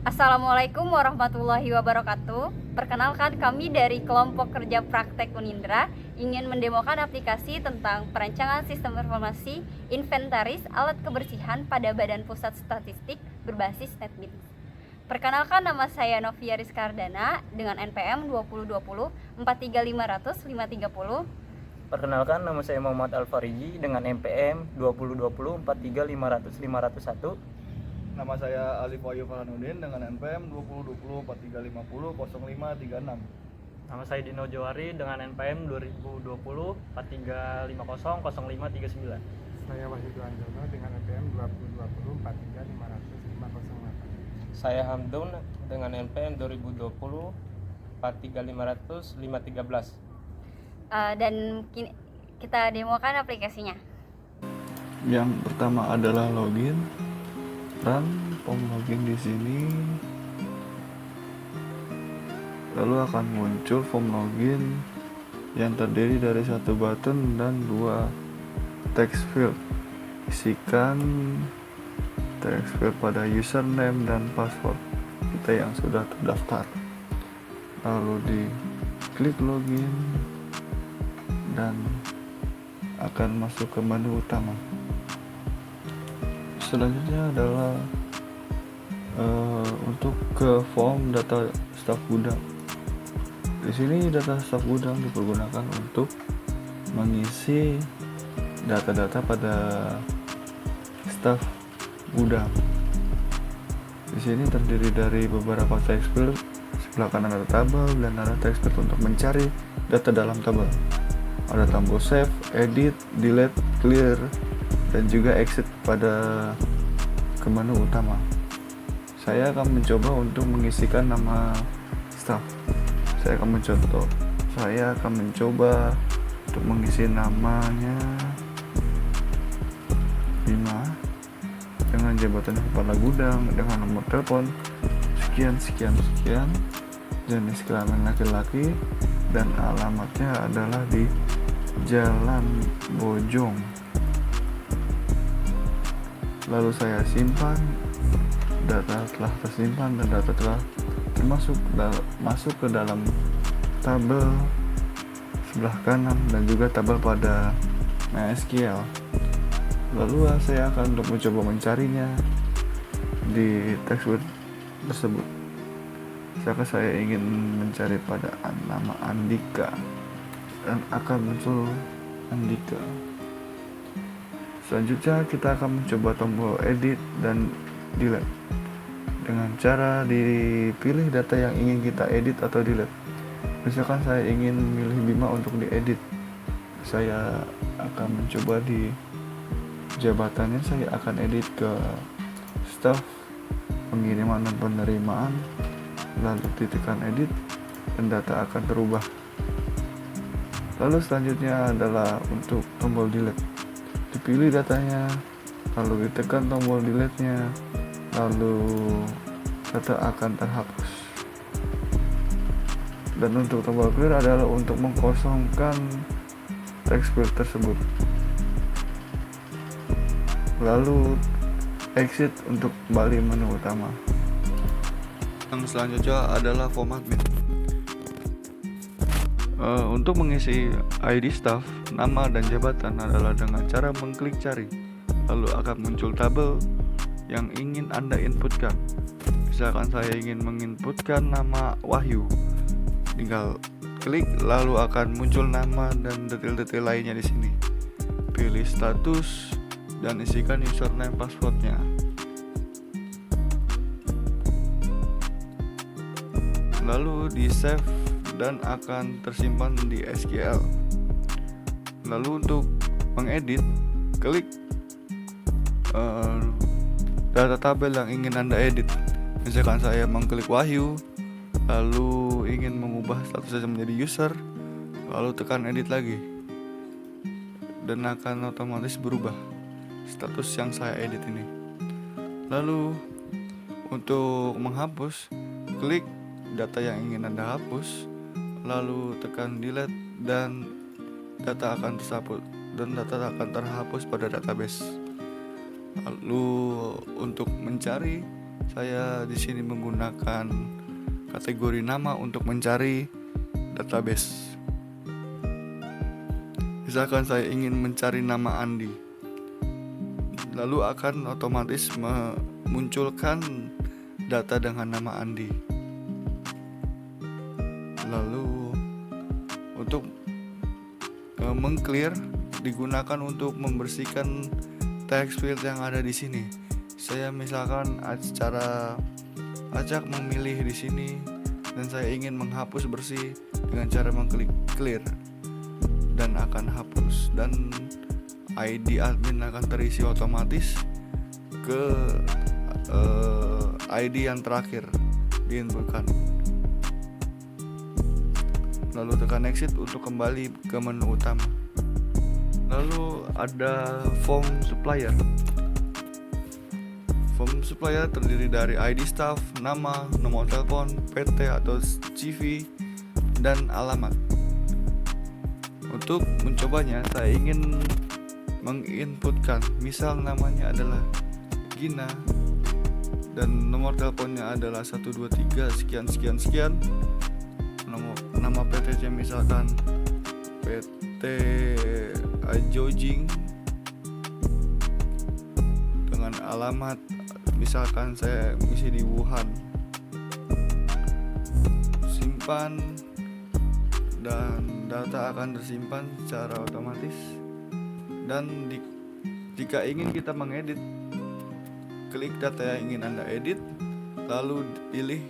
Assalamualaikum warahmatullahi wabarakatuh. Perkenalkan, kami dari kelompok kerja praktek Unindra ingin mendemokan aplikasi tentang perancangan sistem informasi inventaris alat kebersihan pada Badan Pusat Statistik berbasis NetBeans. Perkenalkan, nama saya Novia Rizkardana dengan NPM 2020 43.500 530. Perkenalkan, nama saya Muhammad Alfariji dengan NPM 2020 43.500 501. Nama saya Alif Wahyu Farhanudin dengan NPM 2020 4350 0536. Nama saya Dino Johari dengan NPM 2020 4350 0539. Saya Wahyu Anjono dengan NPM 2020 43500 508. Saya Hamdun dengan NPM 2020 43500 513. Dan kita demokan aplikasinya. Yang pertama adalah login. Run form login di sini. Lalu akan muncul form login yang terdiri dari satu button dan dua text field. Isikan text field pada username dan password kita yang sudah terdaftar. Lalu diklik login dan akan masuk ke menu utama. Selanjutnya adalah untuk ke form data staf gudang. Di sini data staf gudang dipergunakan untuk mengisi data-data pada staf gudang. Di sini terdiri dari beberapa text field. Sebelah kanan ada tabel dan ada text field untuk mencari data dalam tabel. Ada tombol save, edit, delete, clear, dan juga exit pada ke menu utama. Saya akan mencoba untuk mengisikan nama staff. Saya akan mencoba untuk mengisi namanya Bima dengan jabatan kepala gudang, dengan nomor telepon sekian, jenis kelamin laki-laki, dan alamatnya adalah di Jalan Bojong. Lalu saya simpan. Data telah tersimpan dan data telah masuk ke dalam tabel sebelah kanan dan juga tabel pada MySQL. Lalu saya akan mencoba mencarinya di text field tersebut. Saya ingin mencari pada nama Andika dan akan muncul Andika. Selanjutnya kita akan mencoba tombol edit dan delete dengan cara dipilih data yang ingin kita edit atau delete. Misalkan saya ingin memilih Bima untuk diedit, saya akan mencoba di jabatannya, saya akan edit ke staff pengiriman dan penerimaan, lalu ditekan edit dan data akan terubah. Lalu selanjutnya adalah untuk tombol delete. Dipilih datanya, lalu ditekan tombol delete-nya, lalu data akan terhapus. Dan untuk tombol clear adalah untuk mengkosongkan text field tersebut. Lalu exit untuk kembali menu utama. Yang selanjutnya adalah format admin. Untuk mengisi ID staff, nama dan jabatan adalah dengan cara mengklik cari. Lalu akan muncul tabel yang ingin Anda inputkan. Misalkan saya ingin menginputkan nama Wahyu, tinggal klik lalu akan muncul nama dan detail-detail lainnya di sini. Pilih status dan isikan username passwordnya. Lalu di save dan akan tersimpan di SQL. Lalu untuk mengedit, klik data tabel yang ingin Anda edit. Misalkan saya mengklik Wahyu, lalu ingin mengubah statusnya menjadi user, lalu tekan edit lagi, dan akan otomatis berubah status yang saya edit ini. Lalu untuk menghapus, klik data yang ingin Anda hapus, lalu tekan delete dan data akan terhapus pada database. Lalu untuk mencari saya di sini menggunakan kategori nama untuk mencari database. Misalkan saya ingin mencari nama Andi, lalu akan otomatis memunculkan data dengan nama Andi. Lalu untuk meng-clear digunakan untuk membersihkan text field yang ada di sini. Saya misalkan secara acak memilih di sini dan saya ingin menghapus bersih dengan cara mengklik clear dan akan hapus, dan ID admin akan terisi otomatis ke ID yang terakhir diinputkan. Lalu tekan exit untuk kembali ke menu utama. Lalu ada form supplier. Form supplier terdiri dari ID staff, nama, nomor telepon, PT atau CV, dan alamat. Untuk mencobanya, saya ingin menginputkan, misal namanya adalah Gina dan nomor teleponnya adalah 123 sekian sekian sekian. Nama PT-nya misalkan PT Ajojing dengan alamat misalkan saya misi di Wuhan. Simpan dan data akan tersimpan secara otomatis. Dan jika ingin kita mengedit, klik data yang ingin Anda edit, lalu pilih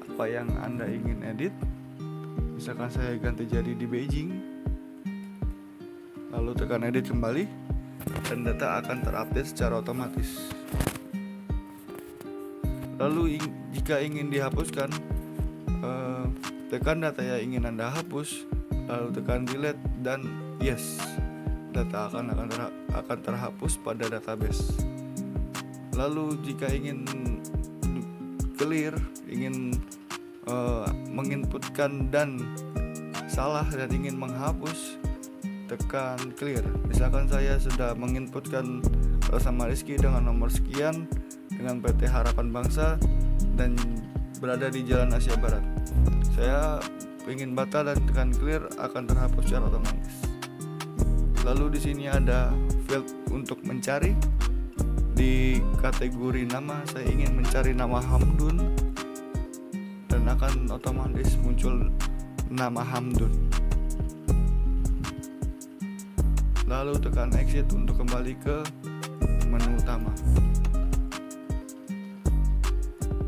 apa yang Anda ingin edit. Misalkan saya ganti jadi di Beijing, lalu tekan edit kembali dan data akan terupdate secara otomatis. Lalu jika ingin dihapuskan, tekan data yang ingin Anda hapus, lalu tekan delete dan yes, data akan terhapus pada database. Lalu jika ingin clear, ingin menginputkan dan salah dan ingin menghapus, tekan clear. Misalkan saya sudah menginputkan sama Rizky dengan nomor sekian dengan PT Harapan Bangsa dan berada di Jalan Asia Barat. Saya ingin batal dan tekan clear, akan terhapus secara otomatis. Lalu di sini ada field untuk mencari. Di kategori nama saya ingin mencari nama Hamdun dan akan otomatis muncul nama Hamdun. Lalu tekan exit untuk kembali ke menu utama.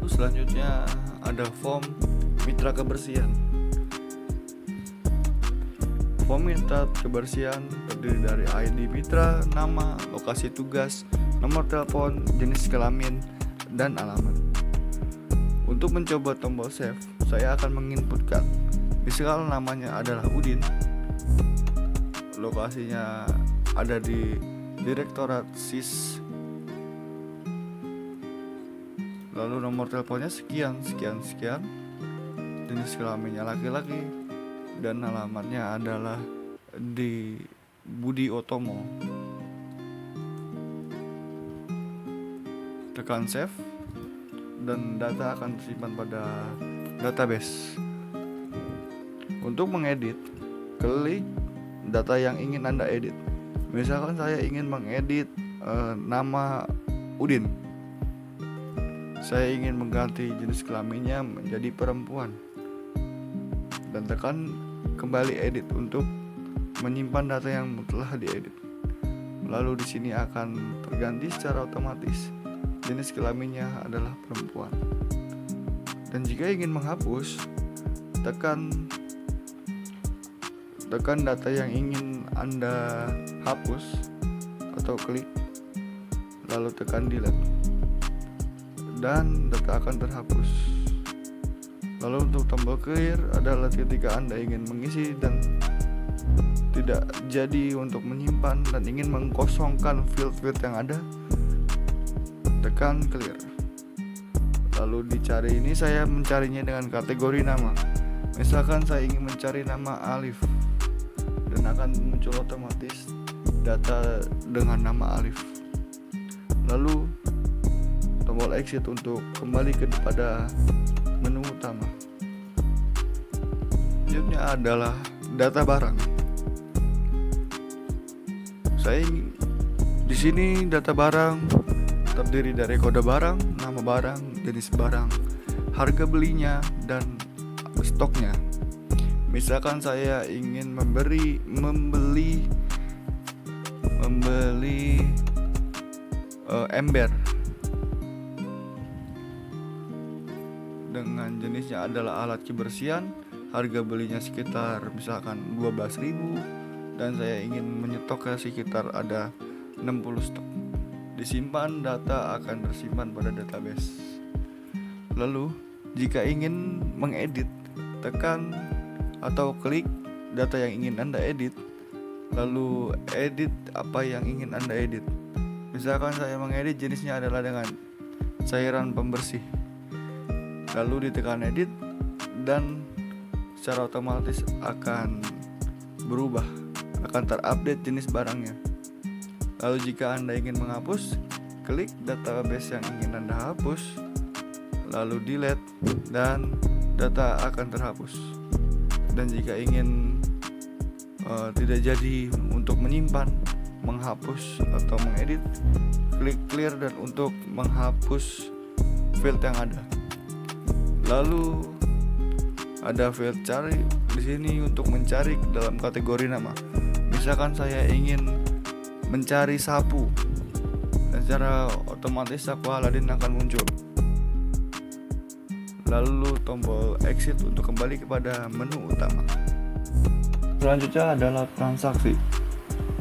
Selanjutnya ada form mitra kebersihan. Form mitra kebersihan terdiri dari ID mitra, nama, lokasi tugas, nomor telepon, jenis kelamin, dan alamat. Untuk mencoba tombol save, saya akan menginputkan. Misal namanya adalah Udin, lokasinya ada di Direktorat SIS, lalu nomor teleponnya sekian, jenis kelaminnya laki-laki, dan alamatnya adalah di Budi Otomo. Tekan save dan data akan tersimpan pada database. Untuk mengedit, klik data yang ingin Anda edit. Misalkan saya ingin mengedit nama Udin. Saya ingin mengganti jenis kelaminnya menjadi perempuan. Dan tekan kembali edit untuk menyimpan data yang telah diedit. Lalu di sini akan terganti secara otomatis. Jenis kelaminnya adalah perempuan. Dan jika ingin menghapus, tekan data yang ingin Anda hapus atau klik, lalu tekan delete dan data akan terhapus. Lalu untuk tombol clear adalah ketika Anda ingin mengisi dan tidak jadi untuk menyimpan dan ingin mengkosongkan field-field yang ada, tekan clear. Lalu dicari, ini saya mencarinya dengan kategori nama. Misalkan saya ingin mencari nama Alif, dan akan muncul otomatis data dengan nama Alif. Lalu tombol tombol exit untuk kembali kepada menu utama. Selanjutnya adalah data barang. Di sini data barang terdiri dari kode barang, nama barang, jenis barang, harga belinya, dan stoknya. Misalkan saya ingin membeli ember dengan jenisnya adalah alat kebersihan, harga belinya sekitar misalkan 12.000 dan saya ingin menyetoknya sekitar ada 60 stok. Disimpan, data akan tersimpan pada database. Lalu jika ingin mengedit, tekan atau klik data yang ingin Anda edit, lalu edit apa yang ingin Anda edit. Misalkan saya mengedit jenisnya adalah dengan cairan pembersih, lalu ditekan edit dan secara otomatis akan berubah, akan terupdate jenis barangnya. Lalu jika Anda ingin menghapus, klik database yang ingin Anda hapus, lalu delete dan data akan terhapus. Dan jika ingin tidak jadi untuk menyimpan, menghapus atau mengedit, klik clear dan untuk menghapus field yang ada. Lalu ada field cari di sini untuk mencari dalam kategori nama. Misalkan saya ingin mencari sapu, dan secara otomatis sapu Aladin akan muncul. Lalu tombol exit untuk kembali kepada menu utama. Selanjutnya adalah transaksi.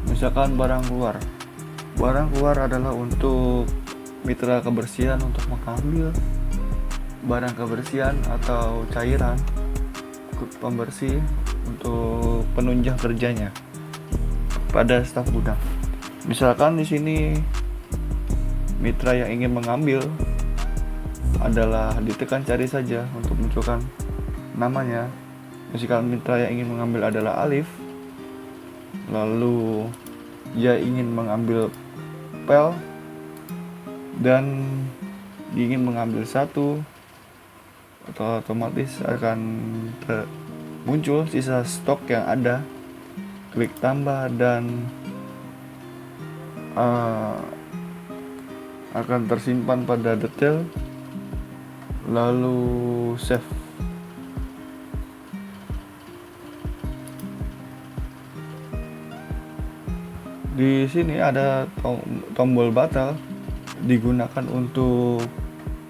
Misalkan barang keluar. Barang keluar adalah untuk mitra kebersihan untuk mengambil barang kebersihan atau cairan pembersih untuk penunjang kerjanya pada staf gudang. Misalkan di sini mitra yang ingin mengambil adalah ditekan cari saja untuk munculkan namanya. Misalkan mitra yang ingin mengambil adalah Alif, lalu dia ingin mengambil pel dan ingin mengambil satu, otomatis akan muncul sisa stok yang ada. Klik tambah dan akan tersimpan pada detail, lalu save. Di sini ada tombol batal, digunakan untuk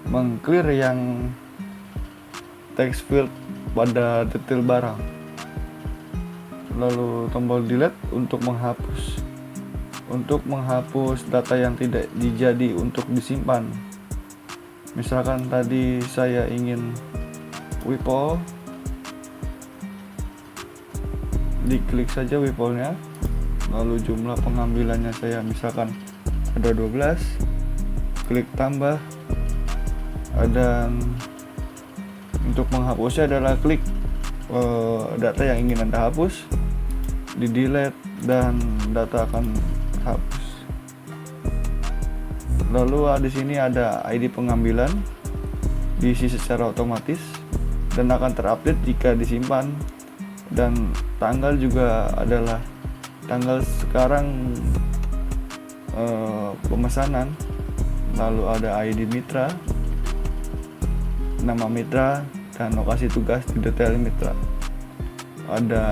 mengclear yang text field pada detail barang. Lalu tombol delete untuk menghapus data yang tidak dijadi untuk disimpan. Misalkan tadi saya ingin wipol, diklik saja wipolnya, lalu jumlah pengambilannya saya misalkan ada 12, klik tambah, dan untuk menghapusnya adalah klik data yang ingin Anda hapus, di delete dan data akan hapus. Lalu di sini ada ID pengambilan diisi secara otomatis dan akan terupdate jika disimpan, dan tanggal juga adalah tanggal sekarang pemesanan. Lalu ada ID mitra, nama mitra, dan lokasi tugas di detail mitra. Ada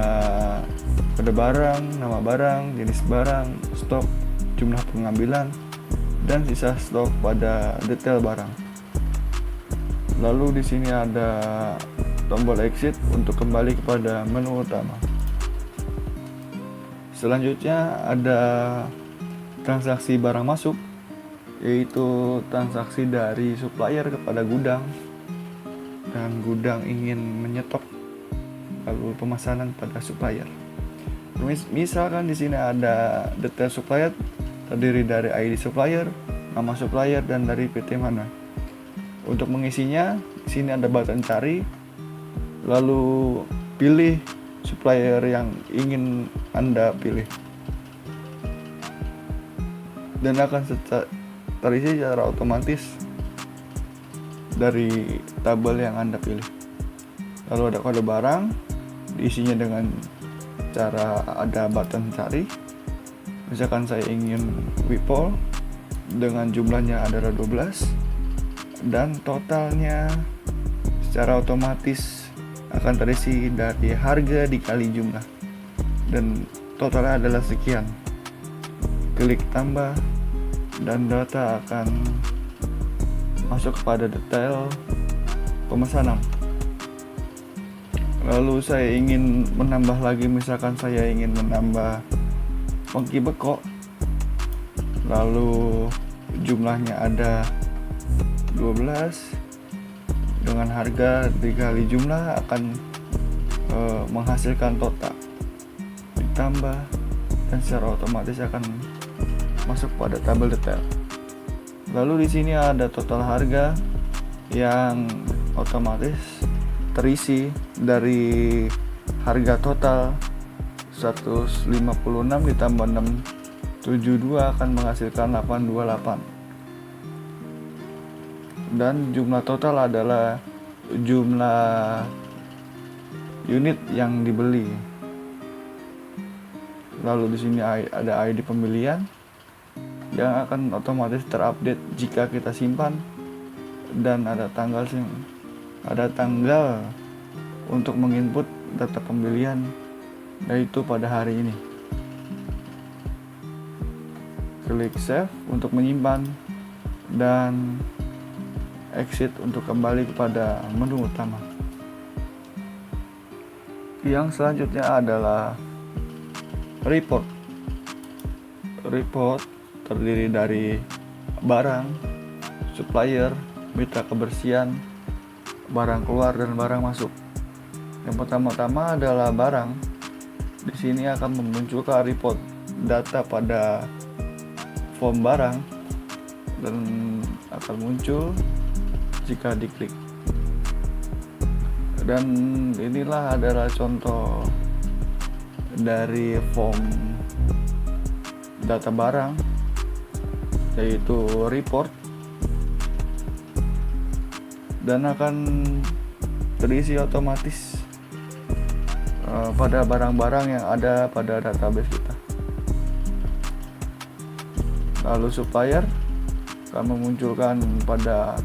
kode barang, nama barang, jenis barang, stok, jumlah pengambilan, dan sisa stok pada detail barang. Lalu di sini ada tombol exit untuk kembali kepada menu utama. Selanjutnya ada transaksi barang masuk, yaitu transaksi dari supplier kepada gudang, dan gudang ingin menyetok lalu pemesanan pada supplier. Misalkan di sini ada detail supplier terdiri dari ID supplier, nama supplier, dan dari PT mana. Untuk mengisinya, di sini ada button cari, lalu pilih supplier yang ingin Anda pilih, dan akan terisi secara otomatis dari tabel yang Anda pilih. Lalu ada kode barang, diisinya dengan cara ada button cari. Misalkan saya ingin Wipol dengan jumlahnya adalah 12 dan totalnya secara otomatis akan terisi dari harga dikali jumlah dan totalnya adalah sekian. Klik tambah dan data akan masuk kepada detail pemesanan. Lalu saya ingin menambah lagi, misalkan saya ingin menambah ongki beko, lalu jumlahnya ada 12 dengan harga dikali jumlah akan menghasilkan total, ditambah dan secara otomatis akan masuk pada tabel detail. Lalu di sini ada total harga yang otomatis terisi dari harga total 156 ditambah 672 akan menghasilkan 828. Dan jumlah total adalah jumlah unit yang dibeli. Lalu di sini ada ID pembelian yang akan otomatis terupdate jika kita simpan, dan ada tanggal untuk menginput data pembelian, yaitu pada hari ini. Klik save untuk menyimpan dan exit untuk kembali kepada menu utama. Yang selanjutnya adalah report. Report terdiri dari barang, supplier, mitra kebersihan, barang keluar dan barang masuk. Yang pertama-tama adalah barang. Di sini akan memunculkan report data pada form barang dan akan muncul jika diklik. Dan inilah adalah contoh dari form data barang, yaitu report, dan akan terisi otomatis pada barang-barang yang ada pada database kita. Lalu supplier akan memunculkan pada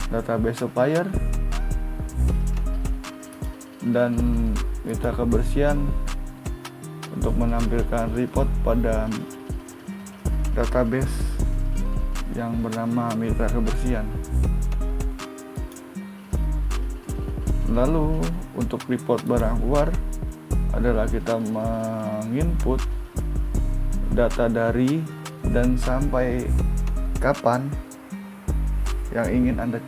database supplier, dan mitra kebersihan untuk menampilkan report pada database yang bernama mitra kebersihan. Lalu untuk report barang keluar adalah kita menginput data dari dan sampai kapan yang ingin Anda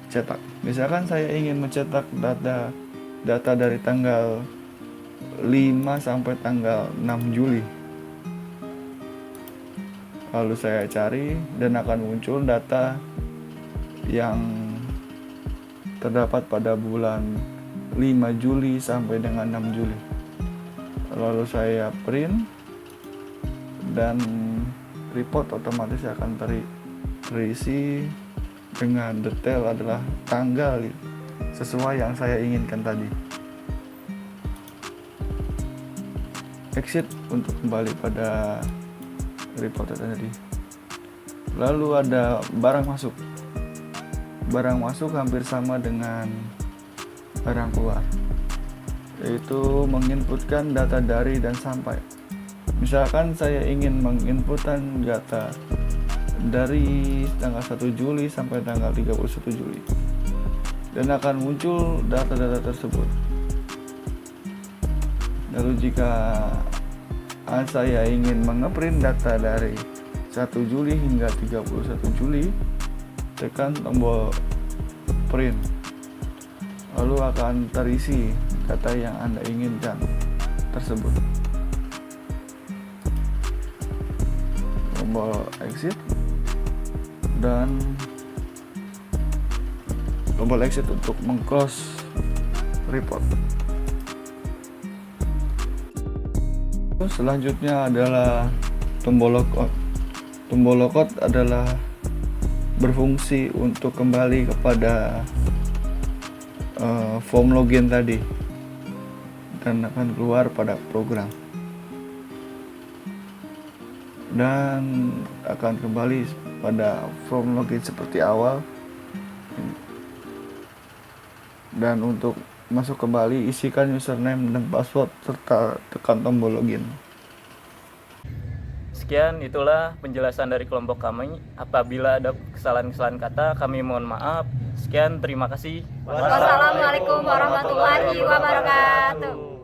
cetak. Misalkan saya ingin mencetak data dari tanggal 5 sampai tanggal 6 Juli. Lalu saya cari dan akan muncul data yang terdapat pada bulan 5 Juli sampai dengan 6 Juli. Lalu saya print dan report otomatis akan terisi dengan detail adalah tanggal sesuai yang saya inginkan tadi. Exit untuk kembali pada report tadi. Lalu ada barang masuk. Barang masuk hampir sama dengan barang keluar, yaitu menginputkan data dari dan sampai. Misalkan saya ingin menginputkan data dari tanggal 1 Juli sampai tanggal 31 Juli, dan akan muncul data-data tersebut. Lalu jika saya ingin mengeprint data dari 1 Juli hingga 31 Juli, tekan tombol print. Lalu akan terisi data yang Anda inginkan tersebut. Tombol exit dan tombol exit untuk meng-close report. Selanjutnya adalah tombol lockout. Tombol lockout adalah berfungsi untuk kembali kepada form login tadi dan akan keluar pada program dan akan kembali pada form login seperti awal. Dan untuk masuk kembali, isikan username dan password serta tekan tombol login. Sekian, itulah penjelasan dari kelompok kami. Apabila ada kesalahan-kesalahan kata, kami mohon maaf. Sekian, terima kasih. Wassalamualaikum warahmatullahi wabarakatuh.